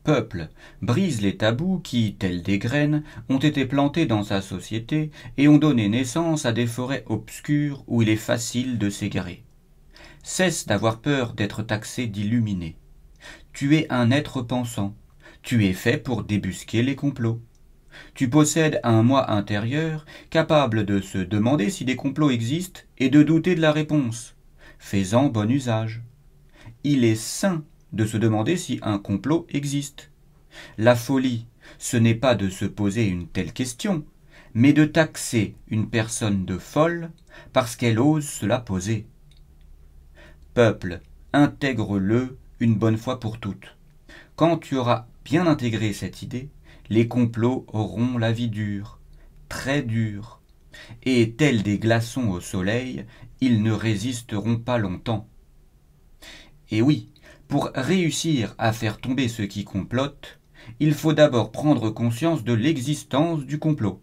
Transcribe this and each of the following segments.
peuple brise les tabous qui, tels des graines, ont été plantés dans sa société et ont donné naissance à des forêts obscures où il est facile de s'égarer. Cesse d'avoir peur d'être taxé d'illuminé. Tu es un être pensant, tu es fait pour débusquer les complots. Tu possèdes un moi intérieur capable de se demander si des complots existent et de douter de la réponse. Fais-en bon usage. Il est sain de se demander si un complot existe. La folie, ce n'est pas de se poser une telle question, mais de taxer une personne de folle parce qu'elle ose se la poser. Peuple, intègre-le une bonne fois pour toutes. Quand tu auras bien intégré cette idée, les complots auront la vie dure, très dure, et tels des glaçons au soleil, ils ne résisteront pas longtemps. Et oui, pour réussir à faire tomber ceux qui complotent, il faut d'abord prendre conscience de l'existence du complot.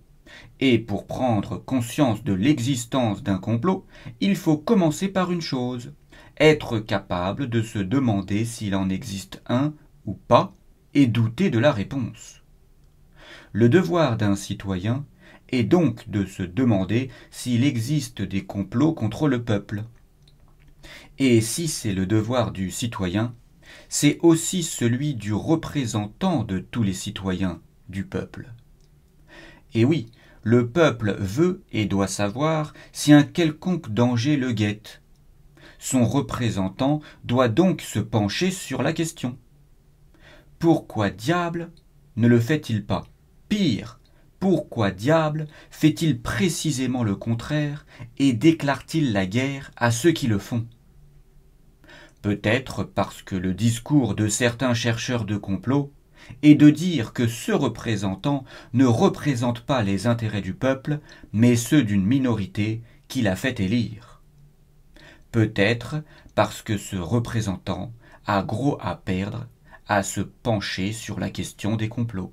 Et pour prendre conscience de l'existence d'un complot, il faut commencer par une chose, être capable de se demander s'il en existe un ou pas et douter de la réponse. Le devoir d'un citoyen est donc de se demander s'il existe des complots contre le peuple. Et si c'est le devoir du citoyen, c'est aussi celui du représentant de tous les citoyens du peuple. Et oui, le peuple veut et doit savoir si un quelconque danger le guette. Son représentant doit donc se pencher sur la question. Pourquoi diable ne le fait-il pas? Pire, pourquoi diable fait-il précisément le contraire et déclare-t-il la guerre à ceux qui le font? Peut-être parce que le discours de certains chercheurs de complot est de dire que ce représentant ne représente pas les intérêts du peuple, mais ceux d'une minorité qui l'a fait élire. Peut-être parce que ce représentant a gros à perdre à se pencher sur la question des complots.